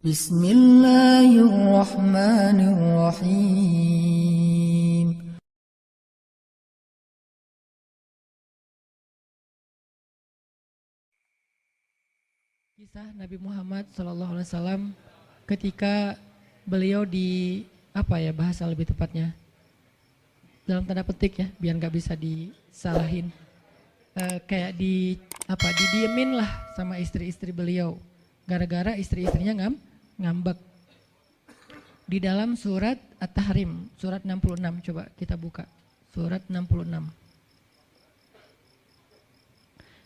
Bismillahirrahmanirrahim. Kisah Nabi Muhammad SAW ketika beliau bahasa lebih tepatnya dalam tanda petik ya, biar nggak bisa disalahin, kayak didiemin lah sama istri-istri beliau, gara-gara istri-istrinya ngambek. Di dalam surat At-Tahrim, surat 66, coba kita buka, surat 66.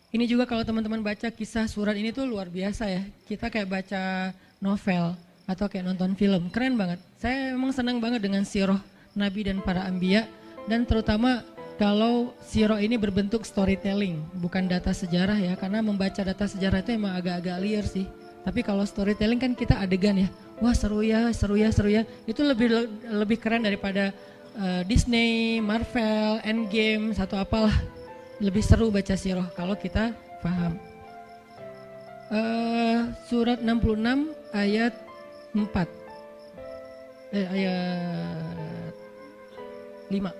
Ini juga kalau teman-teman baca kisah surat ini tuh luar biasa ya. Kita kayak baca novel atau kayak nonton film, keren banget. Saya memang senang banget dengan sirah Nabi dan para anbiya, dan terutama kalau sirah ini berbentuk storytelling, bukan data sejarah ya. Karena membaca data sejarah itu emang agak-agak liar sih. Tapi kalau storytelling kan kita adegan ya. Wah seru ya. Itu lebih keren daripada Disney, Marvel, Endgame, satu apalah. Lebih seru baca sirah kalau kita paham. Surat 66 ayat 4. Ayat 5.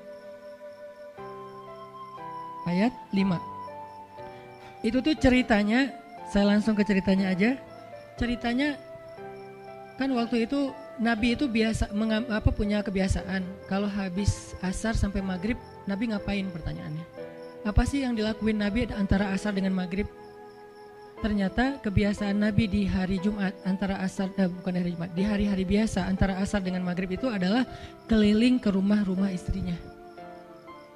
Ayat 5. Itu tuh ceritanya, saya langsung ke ceritanya aja. Ceritanya kan waktu itu Nabi itu punya kebiasaan kalau habis asar sampai maghrib, Nabi ngapain pertanyaannya? Apa sih yang dilakuin Nabi antara asar dengan maghrib? Ternyata kebiasaan Nabi di hari Jumat antara asar, bukan hari Jumat, di hari-hari biasa antara asar dengan maghrib itu adalah keliling ke rumah-rumah istrinya.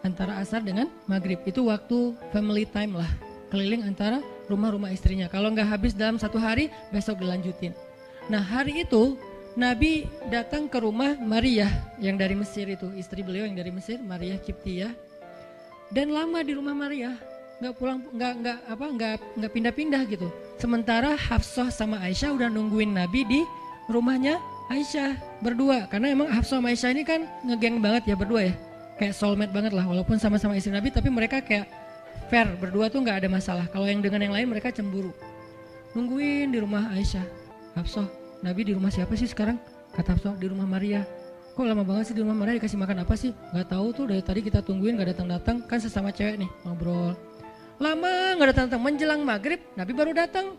Antara asar dengan maghrib itu waktu family time lah, keliling antara rumah-rumah istrinya. Kalau nggak habis dalam satu hari, besok dilanjutin. Nah hari itu Nabi datang ke rumah Maria yang dari Mesir itu, istri beliau yang dari Mesir, Maria Kiptiyah. Dan lama di rumah Maria, nggak pindah-pindah gitu. Sementara Hafsah sama Aisyah udah nungguin Nabi di rumahnya Aisyah berdua. Karena emang Hafsah sama Aisyah ini kan ngegeng banget ya berdua ya. Kayak soulmate banget lah, walaupun sama-sama istri Nabi, tapi mereka kayak fair, berdua tuh nggak ada masalah. Kalau yang dengan yang lain mereka cemburu. Nungguin di rumah Aisyah. Hafsah, Nabi di rumah siapa sih sekarang? Kata Hafsah, di rumah Maria. Kok lama banget sih di rumah Maria, dikasih makan apa sih? Gak tahu tuh, dari tadi kita tungguin gak datang-datang. Kan sesama cewek nih ngobrol. Lama gak datang-datang, menjelang maghrib Nabi baru datang.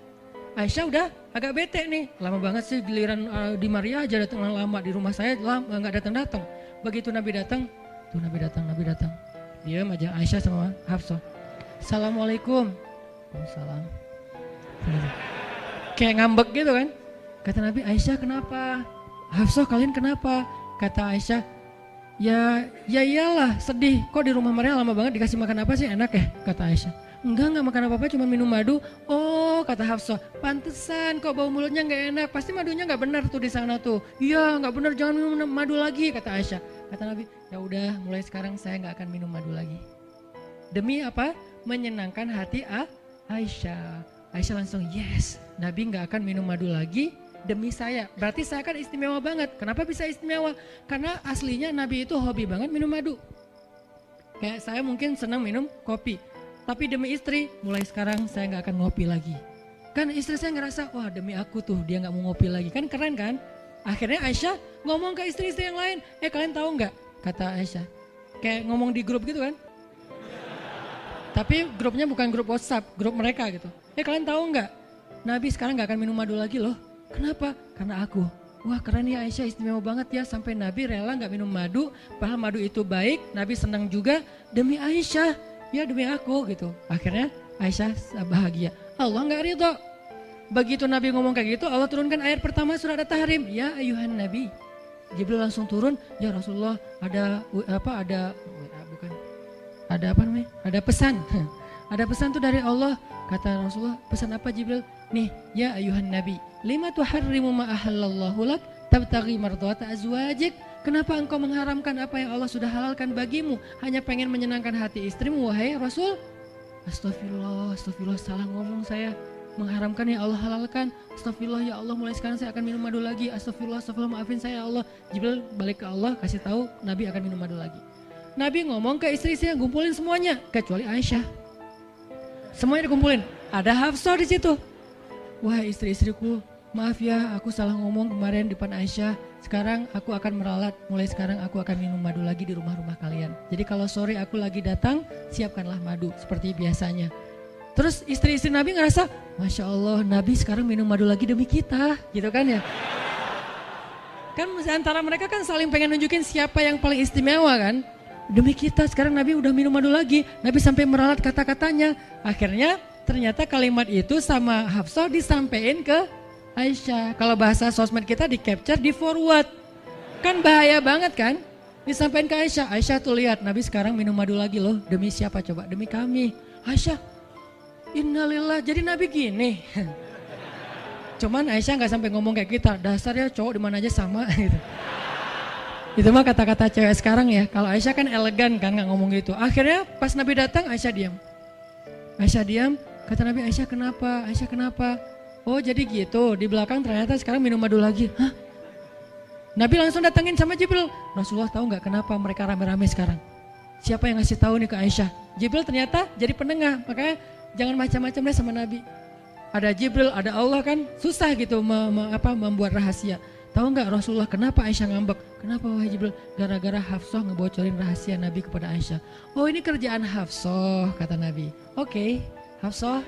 Aisyah udah agak bete nih, lama banget sih giliran di Maria aja datang lama, di rumah saya lama gak datang-datang. Begitu Nabi datang, tuh Nabi datang. Diam aja Aisyah sama Hafsah. Assalamualaikum. Waalaikumsalam. Kayak ngambek gitu kan. Kata Nabi, Aisyah kenapa? Hafsah kalian kenapa? Kata Aisyah, ya iyalah sedih. Kok di rumah Maria lama banget, dikasih makan apa sih, enak ya? Kata Aisyah. Enggak makan apa-apa, cuma minum madu. Oh kata Hafsah, pantesan kok bau mulutnya gak enak. Pasti madunya gak benar tuh di sana tuh. Iya gak benar, jangan minum madu lagi kata Aisyah. Kata Nabi, ya udah mulai sekarang saya gak akan minum madu lagi. Demi apa? Menyenangkan hati Aisyah. Aisyah langsung yes, Nabi gak akan minum madu lagi demi saya. Berarti saya kan istimewa banget. Kenapa bisa istimewa? Karena aslinya Nabi itu hobi banget minum madu. Kayak saya mungkin senang minum kopi. Tapi demi istri, mulai sekarang saya gak akan ngopi lagi. Kan istri saya ngerasa, wah demi aku tuh dia gak mau ngopi lagi. Kan keren kan? Akhirnya Aisyah ngomong ke istri-istri yang lain. Kalian tahu gak? Kata Aisyah. Kayak ngomong di grup gitu kan? Tapi grupnya bukan grup WhatsApp, grup mereka gitu. Kalian tahu gak? Nabi sekarang gak akan minum madu lagi loh. Kenapa? Karena aku. Wah keren ya Aisyah, istimewa banget ya. Sampai Nabi rela gak minum madu. Padahal madu itu baik. Nabi senang juga demi Aisyah. Ya demi aku gitu. Akhirnya Aisyah bahagia. Allah gak ridho. Begitu Nabi ngomong kayak gitu, Allah turunkan ayat pertama surat At-Tahrim. Ya ayuhan Nabi. Jibril langsung turun. Ya Rasulullah ada pesan. Ada pesan tuh dari Allah. Kata Rasulullah, pesan apa Jibril? Nih, ya ayuhan Nabi, lima tuharrimu ma ahallallahu lak tabtaghi mardhata azwajik. Kenapa engkau mengharamkan apa yang Allah sudah halalkan bagimu? Hanya pengen menyenangkan hati istrimu, wahai Rasul? Astagfirullah, salah ngomong saya. Mengharamkan yang Allah halalkan. Astagfirullah ya Allah, mulai sekarang saya akan minum madu lagi. Astagfirullah, maafin saya ya Allah. Jibril balik ke Allah, kasih tahu Nabi akan minum madu lagi. Nabi ngomong ke istri-istri, ngumpulin semuanya, kecuali Aisyah. Semuanya dikumpulin. Ada Hafsah di situ. Wah istri-istriku, maaf ya aku salah ngomong kemarin di depan Aisyah. Sekarang aku akan meralat, mulai sekarang aku akan minum madu lagi di rumah-rumah kalian. Jadi kalau sore aku lagi datang, siapkanlah madu seperti biasanya. Terus istri-istri Nabi ngerasa, Masya Allah Nabi sekarang minum madu lagi demi kita, gitu kan ya. Kan antara mereka kan saling pengen nunjukin siapa yang paling istimewa kan. Demi kita sekarang Nabi udah minum madu lagi. Nabi sampai meralat kata-katanya. Akhirnya ternyata kalimat itu sama Hafsah disampaikan ke Aisyah. Kalau bahasa sosmed kita di capture, di forward. Kan bahaya banget kan. Disampaikan ke Aisyah. Aisyah tuh lihat Nabi sekarang minum madu lagi loh. Demi siapa coba? Demi kami. Aisyah, innalillah, jadi Nabi gini. Cuman Aisyah gak sampai ngomong kayak kita, dasarnya cowok dimana aja sama gitu. Itu mah kata-kata cewek sekarang ya. Kalau Aisyah kan elegan kan gak ngomong gitu. Akhirnya pas Nabi datang Aisyah diam. Aisyah diam, kata Nabi, Aisyah kenapa? Aisyah kenapa? Oh jadi gitu, di belakang ternyata sekarang minum madu lagi. Hah? Nabi langsung datangin sama Jibril. Rasulullah tahu gak kenapa mereka rame-rame sekarang? Siapa yang ngasih tahu nih ke Aisyah? Jibril ternyata jadi penengah, makanya jangan macam-macam deh sama Nabi. Ada Jibril, ada Allah kan susah gitu membuat rahasia. Tahu nggak Rasulullah kenapa Aisyah ngambek? Kenapa wahai Jibril? Gara-gara Hafsah ngebocorin rahasia Nabi kepada Aisyah. Oh ini kerjaan Hafsah kata Nabi. Oke, Hafsah.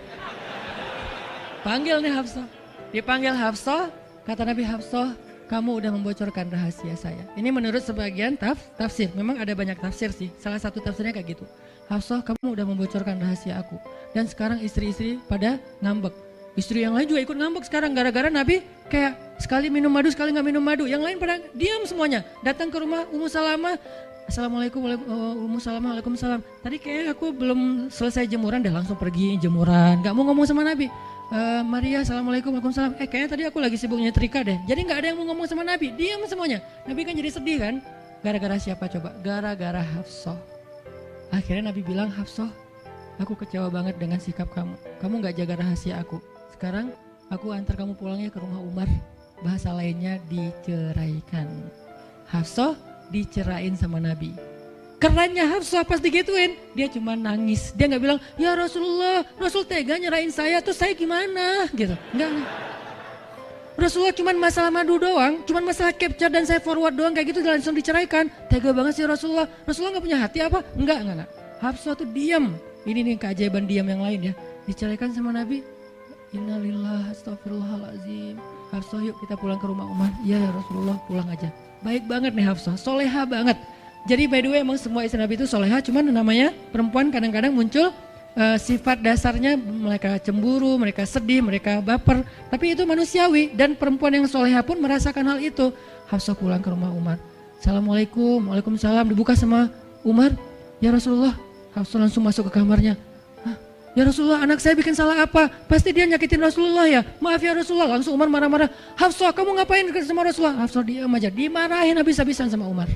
Panggil nih Hafsah. Dipanggil Hafsah, kata Nabi, Hafsah kamu udah membocorkan rahasia saya. Ini menurut sebagian tafsir. Memang ada banyak tafsir sih. Salah satu tafsirnya kayak gitu. Hafsah kamu udah membocorkan rahasia aku. Dan sekarang istri-istri pada ngambek. Istri yang lain juga ikut ngambek sekarang gara-gara Nabi kayak sekali minum madu sekali nggak minum madu. Yang lain pada diam semuanya. Datang ke rumah Ummu Salamah. Assalamualaikum Ummu Salamah, waalaikumsalam. Tadi kayak aku belum selesai jemuran deh langsung pergi jemuran. Gak mau ngomong sama Nabi. Maria, assalamualaikum, waalaikumsalam. Kayaknya tadi aku lagi sibuk nyetrika deh. Jadi nggak ada yang mau ngomong sama Nabi. Diam semuanya. Nabi kan jadi sedih kan. Gara-gara siapa coba? Gara-gara Hafsah. Akhirnya Nabi bilang, Hafsah, aku kecewa banget dengan sikap kamu. Kamu nggak jaga rahasia aku. Sekarang aku antar kamu pulangnya ke rumah Umar. Bahasa lainnya diceraikan. Hafsah dicerain sama Nabi. Kerennya Hafsah pas digituin, dia cuma nangis. Dia nggak bilang, ya Rasulullah, Rasul tega nyerain saya, terus saya gimana? Gitu. Enggak. Rasulullah cuma masalah madu doang, cuma masalah capture dan saya forward doang kayak gitu langsung diceraikan. Tega banget sih Rasulullah. Rasulullah nggak punya hati apa? Enggak. Hafsah tuh diam. Ini nih keajaiban diam yang lain ya. Diceraikan sama Nabi. Innalillah, astagfirullahaladzim. Hafsah yuk kita pulang ke rumah Umar. Iya ya Rasulullah, pulang aja. Baik banget nih Hafsah, soleha banget. Jadi by the way emang semua istri Nabi itu soleha, cuman namanya perempuan kadang-kadang muncul sifat dasarnya mereka cemburu, mereka sedih, mereka baper. Tapi itu manusiawi dan perempuan yang soleha pun merasakan hal itu. Hafsah pulang ke rumah Umar. Assalamualaikum, waalaikumsalam, dibuka sama Umar. Ya Rasulullah, Hafsah langsung masuk ke kamarnya. Ya Rasulullah, anak saya bikin salah apa? Pasti dia nyakitin Rasulullah ya. Maaf ya Rasulullah. Langsung Umar marah-marah. Hafsah, kamu ngapain sama Rasulullah? Hafsah diam aja. Dimarahin habis-habisan sama Umar.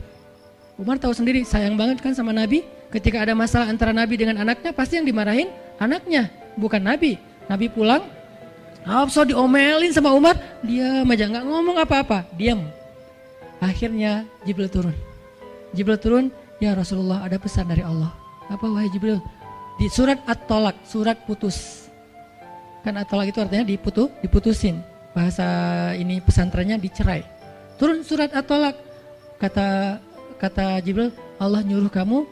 Umar tahu sendiri, sayang banget kan sama Nabi. Ketika ada masalah antara Nabi dengan anaknya, pasti yang dimarahin anaknya, bukan Nabi. Nabi pulang, Hafsah diomelin sama Umar. Diam aja, nggak ngomong apa-apa. Diam. Akhirnya Jibril turun. Jibril turun, ya Rasulullah ada pesan dari Allah. Apa wahai Jibril? Di surat At-Tolak, surat putus. Kan At-Tolak itu artinya diputusin. Bahasa ini pesantrennya dicerai. Turun surat At-Tolak. Kata Jibril, Allah nyuruh kamu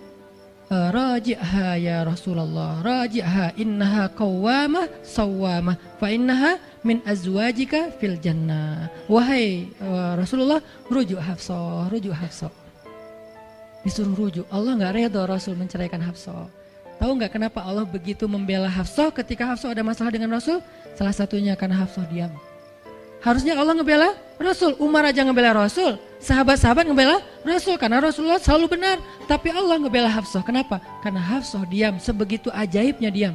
raji'ha ya Rasulullah. Raji'ha innaha qawwamah sawwamah fa innaha min azwajika fil jannah. Wahai Rasulullah, rujuk Hafsah, rujuk Hafsah. Disuruh rujuk. Allah enggak redha Rasul menceraikan Hafsah. Tahu nggak kenapa Allah begitu membela Hafsah ketika Hafsah ada masalah dengan Rasul? Salah satunya karena Hafsah diam. Harusnya Allah ngebela Rasul, Umar aja ngebela Rasul, sahabat-sahabat ngebela Rasul karena Rasulullah selalu benar. Tapi Allah ngebela Hafsah, kenapa? Karena Hafsah diam, sebegitu ajaibnya diam.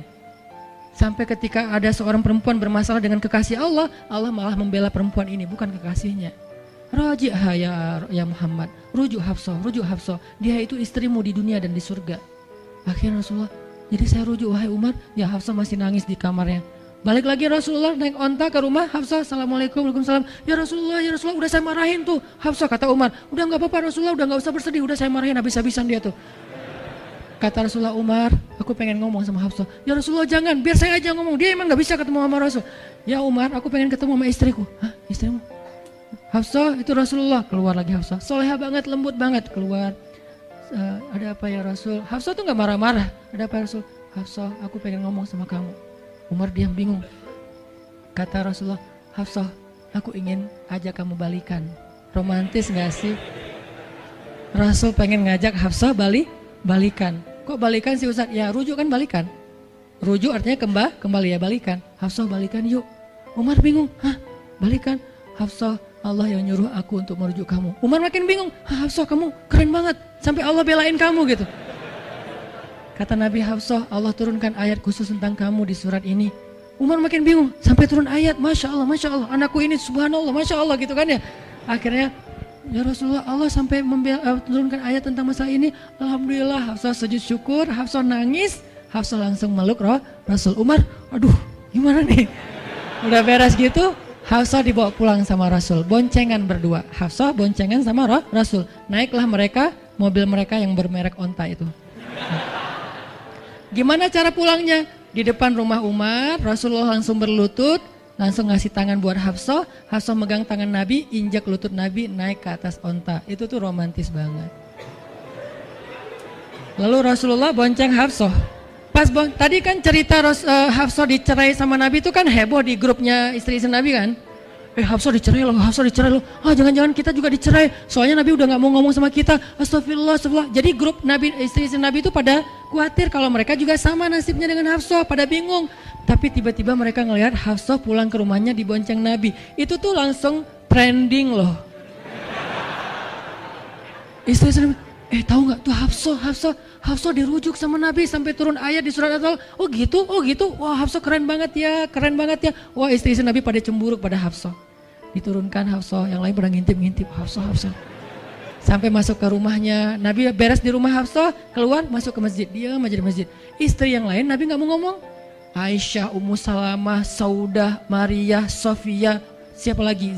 Sampai ketika ada seorang perempuan bermasalah dengan kekasih Allah, Allah malah membela perempuan ini, bukan kekasihnya. Raji'ha ya Muhammad, rujuk Hafsah, dia itu istrimu di dunia dan di surga. Akhirnya Rasulullah, jadi saya rujuk wahai Umar. Ya Hafsah masih nangis di kamarnya. Balik lagi Rasulullah naik onta ke rumah Hafsah. Assalamualaikum, waalaikumsalam. Ya Rasulullah, udah saya marahin tuh. Hafsah kata Umar, udah gak apa-apa Rasulullah, udah gak usah bersedih. Udah saya marahin habis-habisan dia tuh. Kata Rasulullah, Umar, aku pengen ngomong sama Hafsah. Ya Rasulullah jangan, biar saya aja ngomong. Dia emang gak bisa ketemu sama Rasul. Ya Umar, aku pengen ketemu sama istriku. Hah, istrimu? Hafsah, itu Rasulullah. Keluar lagi Hafsah. Soleha banget, lembut banget. Keluar. Ada apa ya Rasul? Hafsah tuh gak marah-marah. Ada apa ya Rasul? Hafsah, aku pengen ngomong sama kamu. Umar diam bingung. Kata Rasulullah, Hafsah, aku ingin ajak kamu balikan. Romantis gak sih? Rasul pengen ngajak Hafsah balikan. Kok balikan sih Ustaz? Ya rujuk kan balikan. Rujuk artinya kembali ya balikan. Hafsah balikan yuk. Umar bingung. Hah balikan? Hafsah, Allah yang nyuruh aku untuk merujuk kamu. Umar makin bingung. Hafsah kamu keren banget. Sampai Allah belain kamu gitu. Kata Nabi, Hafsah, Allah turunkan ayat khusus tentang kamu di surat ini. Umar makin bingung. Sampai turun ayat. Masya Allah, Masya Allah. Anakku ini subhanallah, Masya Allah gitu kan ya. Akhirnya, ya Rasulullah, Allah sampai menurunkan ayat tentang masalah ini. Alhamdulillah, Hafsah sujud syukur, Hafsah nangis, Hafsah langsung meluk Rasul. Umar, aduh gimana nih? Udah beres gitu, Hafsah dibawa pulang sama Rasul. Boncengan berdua, Hafsah boncengan sama Rasul. Naiklah mereka, mobil mereka yang bermerek onta itu. Gimana cara pulangnya? Di depan rumah Umar, Rasulullah langsung berlutut, langsung ngasih tangan buat Hafsah. Hafsah megang tangan Nabi, injak lutut Nabi, naik ke atas onta. Itu tuh romantis banget. Lalu Rasulullah bonceng Hafsah. Tadi kan cerita Hafsah dicerai sama Nabi itu kan heboh di grupnya istri-istri Nabi kan. Hafsah dicerai loh, Hafsah dicerai loh. Jangan-jangan kita juga dicerai. Soalnya Nabi udah gak mau ngomong sama kita. Astagfirullah, astagfirullah. Jadi grup Nabi, istri-istri Nabi itu pada khawatir kalau mereka juga sama nasibnya dengan Hafsah. Pada bingung. Tapi tiba-tiba mereka ngelihat Hafsah pulang ke rumahnya dibonceng Nabi. Itu tuh langsung trending loh. Istri-istri Nabi, tahu nggak tuh Hafsah dirujuk sama Nabi sampai turun ayat di surat At-Talaq. Oh gitu. Wah Hafsah keren banget ya. Wah istri-istri Nabi pada cemburu pada Hafsah. Diturunkan Hafsah, yang lain pada ngintip Hafsah. Sampai masuk ke rumahnya, Nabi beres di rumah Hafsah, keluar masuk ke masjid. Dia aja di masjid. Istri yang lain Nabi nggak mau ngomong. Aisyah, Ummu Salamah, Saudah, Maria, Sofia, siapa lagi?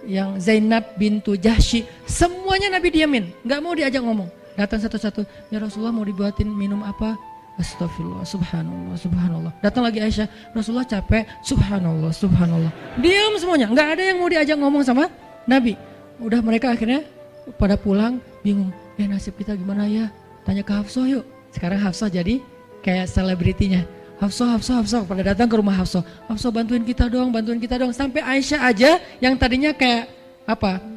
Yang Zainab bintu Jahsy, semuanya Nabi diamin, nggak mau diajak ngomong. Datang satu-satu, ya Rasulullah mau dibuatin minum apa? Astagfirullah, subhanallah. Datang lagi Aisyah, Rasulullah capek, subhanallah. Diam semuanya, nggak ada yang mau diajak ngomong sama Nabi. Udah mereka akhirnya pada pulang, bingung. Nasib kita gimana ya? Tanya ke Hafsah yuk. Sekarang Hafsah jadi kayak selebritinya. Hafsah, pada datang ke rumah Hafsah. Hafsah bantuin kita dong. Sampai Aisyah aja yang tadinya kayak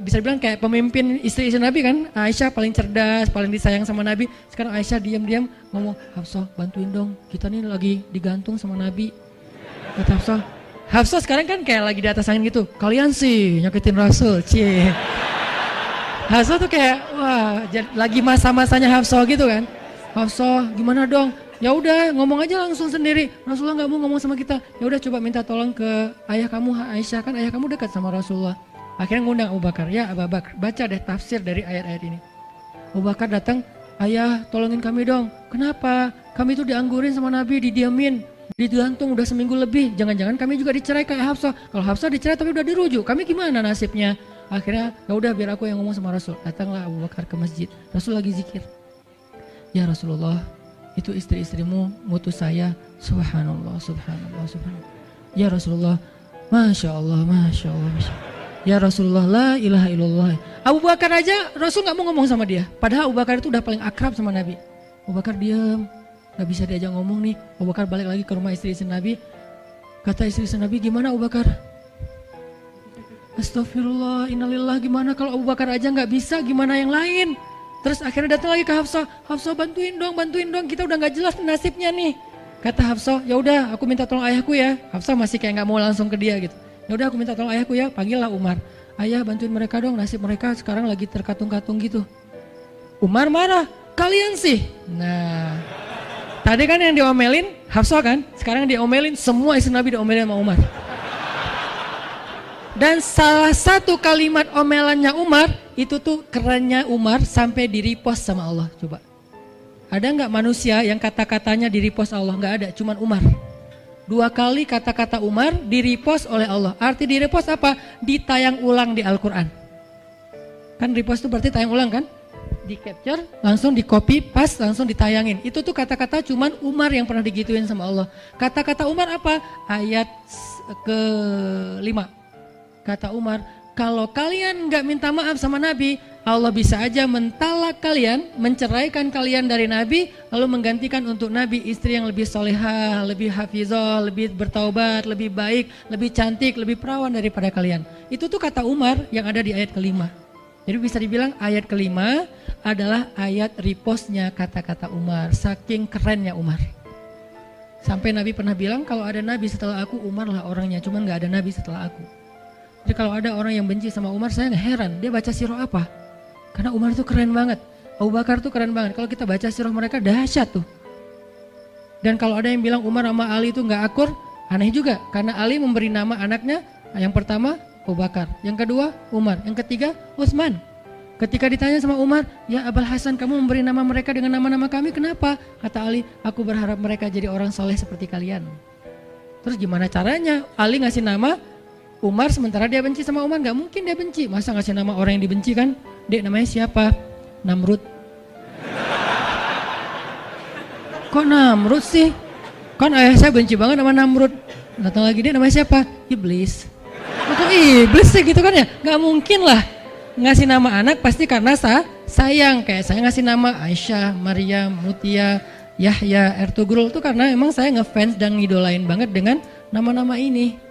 bisa dibilang kayak pemimpin istri-istri Nabi kan. Aisyah paling cerdas, paling disayang sama Nabi. Sekarang Aisyah diam-diam ngomong, Hafsah bantuin dong. Kita nih lagi digantung sama Nabi. Kata Hafsah sekarang kan kayak lagi di atas angin gitu. Kalian sih nyakitin Rasul, cie. Hafsah tuh kayak wah lagi masa-masanya Hafsah gitu kan. Hafsah gimana dong? Ya udah ngomong aja langsung sendiri. Rasulullah nggak mau ngomong sama kita. Ya udah coba minta tolong ke ayah kamu Aisyah, kan ayah kamu dekat sama Rasulullah. Akhirnya ngundang Abu Bakar. Ya Abu Bakar, baca deh tafsir dari ayat-ayat ini. Abu Bakar datang, ayah tolongin kami dong. Kenapa? Kami tuh dianggurin sama Nabi, didiamin, digantung udah seminggu lebih. Jangan-jangan kami juga dicerai kayak Hafsah. Kalau Hafsah dicerai tapi udah dirujuk, kami gimana nasibnya? Akhirnya ya udah biar aku yang ngomong sama Rasul. Datanglah Abu Bakar ke masjid. Rasul lagi zikir. Ya Rasulullah, itu istri-istrimu ngutus saya. Subhanallah. Ya Rasulullah, Masya Allah. Ya Rasulullah, la ilaha illallah. Abu Bakar aja Rasul gak mau ngomong sama dia. Padahal Abu Bakar itu udah paling akrab sama Nabi. Abu Bakar diam, gak bisa diajak ngomong nih. Abu Bakar balik lagi ke rumah istri-istri Nabi. Kata istri-istri Nabi, gimana Abu Bakar? Astagfirullah, innalillah, gimana kalau Abu Bakar aja gak bisa, gimana yang lain? Terus akhirnya datang lagi ke Hafsah. Hafsah bantuin dong, kita udah gak jelas nasibnya nih. Kata Hafsah, ya udah aku minta tolong ayahku ya. Hafsah masih kayak gak mau langsung ke dia gitu. Ya udah aku minta tolong ayahku ya, panggillah Umar. Ayah bantuin mereka dong, nasib mereka sekarang lagi terkatung-katung gitu. Umar marah, kalian sih. Nah, tadi kan yang diomelin Hafsah kan, sekarang diomelin semua istri Nabi diomelin sama Umar. Dan salah satu kalimat omelannya Umar, itu tuh kerennya Umar sampai di-repost sama Allah. Coba. Ada nggak manusia yang kata-katanya di-repost Allah? Nggak ada, cuman Umar. 2 kali kata-kata Umar di-repost oleh Allah. Arti di-repost apa? Ditayang ulang di Al-Quran. Kan repost itu berarti tayang ulang kan? di capture, langsung di copy, paste, langsung ditayangin. Itu tuh kata-kata cuman Umar yang pernah digituin sama Allah. Kata-kata Umar apa? Ayat ke-5. Kata Umar, kalau kalian gak minta maaf sama Nabi, Allah bisa aja mentalak kalian, menceraikan kalian dari Nabi, lalu menggantikan untuk Nabi istri yang lebih solehah, lebih hafizah, lebih bertaubat, lebih baik, lebih cantik, lebih perawan daripada kalian. Itu tuh kata Umar yang ada di ayat ke-5. Jadi bisa dibilang ayat ke-5 adalah ayat repostnya kata-kata Umar. Saking kerennya Umar. Sampai Nabi pernah bilang kalau ada Nabi setelah aku, Umar lah orangnya. Cuman gak ada Nabi setelah aku. Jadi kalau ada orang yang benci sama Umar, saya gak heran. Dia baca sirah apa? Karena Umar tuh keren banget. Abu Bakar tuh keren banget. Kalau kita baca sirah mereka dahsyat tuh. Dan kalau ada yang bilang Umar sama Ali itu gak akur, aneh juga. Karena Ali memberi nama anaknya yang pertama Abu Bakar, yang kedua Umar, yang ketiga Utsman. Ketika ditanya sama Umar, ya Abul Hasan, kamu memberi nama mereka dengan nama-nama kami, kenapa? Kata Ali, aku berharap mereka jadi orang soleh seperti kalian. Terus gimana caranya Ali ngasih nama Umar sementara dia benci sama Umar? Gak mungkin dia benci, masa ngasih nama orang yang dibenci kan? Dek, namanya siapa? Namrud. Kok Namrud sih? Kan ayah saya benci banget sama Namrud. Datang lagi, dia namanya siapa? Iblis. Kok iblis sih gitu kan ya? Gak mungkin lah. Ngasih nama anak pasti karena sayang. Kayak saya ngasih nama Aisyah, Maryam, Mutia, Yahya, Ertugrul itu karena emang saya ngefans dan ngidolain banget dengan nama-nama ini.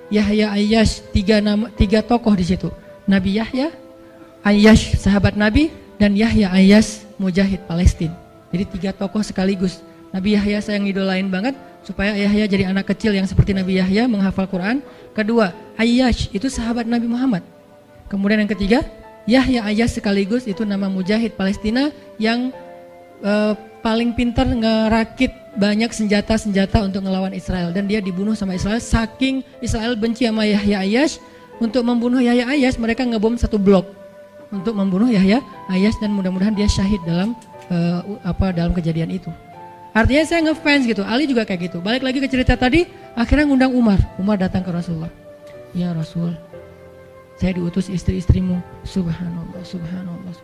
Yahya, Ayyash, tiga tokoh di situ. Nabi Yahya, Ayyash sahabat Nabi, dan Yahya Ayyash mujahid Palestina. Jadi 3 tokoh sekaligus. Nabi Yahya saya ngidolain banget supaya Yahya jadi anak kecil yang seperti Nabi Yahya menghafal Quran. Kedua, Ayyash itu sahabat Nabi Muhammad. Kemudian yang ketiga, Yahya Ayyash sekaligus itu nama mujahid Palestina yang paling pintar ngerakit banyak senjata-senjata untuk ngelawan Israel, dan dia dibunuh sama Israel. Saking Israel benci sama Yahya Ayyash, untuk membunuh Yahya Ayyash mereka ngebom 1 blok untuk membunuh Yahya Ayyash, dan mudah-mudahan dia syahid dalam dalam kejadian itu. Artinya saya ngefans gitu. Ali juga kayak gitu. Balik lagi ke cerita tadi, akhirnya ngundang Umar. Umar datang ke Rasulullah. Ya Rasul, saya diutus istri-istrimu. Subhanallah, subhanallah.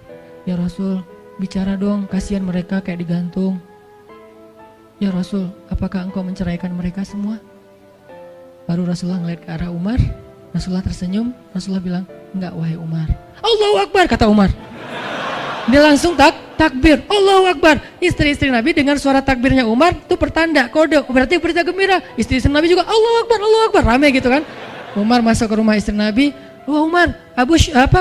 Ya Rasul, bicara dong, kasihan mereka kayak digantung. Ya Rasul, apakah engkau menceraikan mereka semua? Baru Rasulullah ngeliat ke arah Umar. Rasulullah tersenyum. Rasulullah bilang, enggak wahai Umar. Allahu Akbar, kata Umar. Dia langsung takbir, Allahu Akbar. Istri-istri Nabi dengar suara takbirnya Umar, itu pertanda, kode, berarti berita gembira. Istri-istri Nabi juga Allahu Akbar, rame gitu kan. Umar masuk ke rumah istri Nabi. Wah Umar,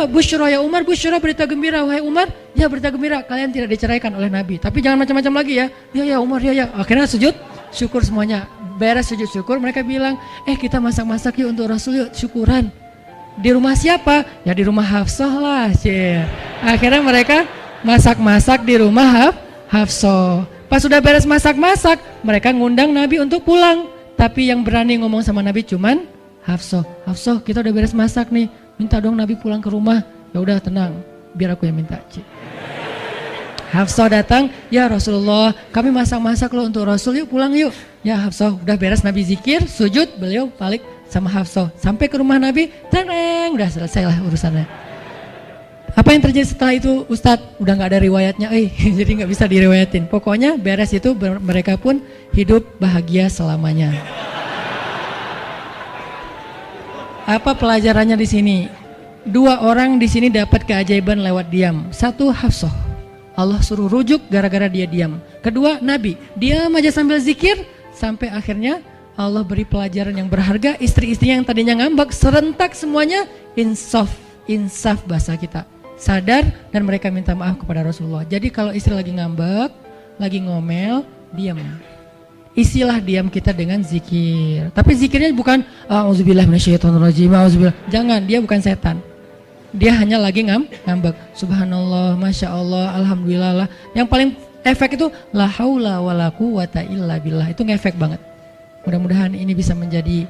Busyra ya Umar, Busyra berita gembira. Wahai Umar, ya berita gembira, kalian tidak diceraikan oleh Nabi. Tapi jangan macam-macam lagi ya. Ya Umar, ya. Akhirnya sujud syukur semuanya. Beres sujud syukur, mereka bilang, kita masak-masak yuk untuk Rasul yuk, syukuran. Di rumah siapa? Ya di rumah Hafsah lah. Akhirnya mereka masak-masak di rumah Hafsah. Pas sudah beres masak-masak, mereka ngundang Nabi untuk pulang. Tapi yang berani ngomong sama Nabi cuman Hafsah. Hafsah, kita udah beres masak nih, minta dong Nabi pulang ke rumah. Ya udah tenang, biar aku yang minta. Hafsah datang, ya Rasulullah, kami masak-masak loh untuk Rasul, yuk pulang yuk. Ya Hafsah, udah beres Nabi zikir, sujud, beliau balik sama Hafsah. Sampai ke rumah Nabi, tenang, udah selesai lah urusannya. Apa yang terjadi setelah itu Ustadz? Udah gak ada riwayatnya, jadi gak bisa diriwayatin. Pokoknya beres itu mereka pun hidup bahagia selamanya. Apa pelajarannya di sini? 2 orang di sini dapat keajaiban lewat diam. 1 Hafsah, Allah suruh rujuk gara-gara dia diam. Kedua Nabi, diam aja sambil zikir, sampai akhirnya Allah beri pelajaran yang berharga. Istri-istri yang tadinya ngambek serentak semuanya insaf bahasa kita, sadar dan mereka minta maaf kepada Rasulullah. Jadi kalau istri lagi ngambek, lagi ngomel, diam. Isilah diam kita dengan zikir. Tapi zikirnya bukan auzubillah minasyaitonirrajim, auzubillah. Jangan, dia bukan setan. Dia hanya lagi ngambek. Subhanallah, masya Allah, alhamdulillah. Yang paling efek itu la haula wala quwata illa billah. Itu ngefek banget. Mudah-mudahan ini bisa menjadi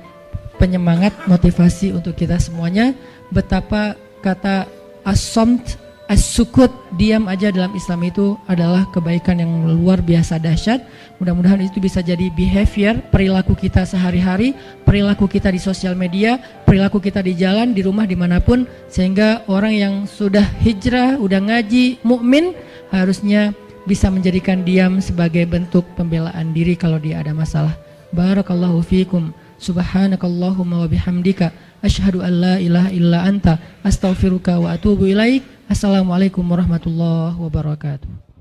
penyemangat, motivasi untuk kita semuanya. Betapa kata as-samt as-sukut, diam aja dalam Islam itu adalah kebaikan yang luar biasa dahsyat. Mudah-mudahan itu bisa jadi behavior, perilaku kita sehari-hari, perilaku kita di sosial media, perilaku kita di jalan, di rumah, dimanapun, sehingga orang yang sudah hijrah, udah ngaji, mukmin, harusnya bisa menjadikan diam sebagai bentuk pembelaan diri kalau dia ada masalah. Barakallahu fiikum. Subhanakallahumma wa bihamdika asyhadu an la ilaha illa anta astaghfiruka wa atubu ilaik. Assalamualaikum warahmatullahi wabarakatuh.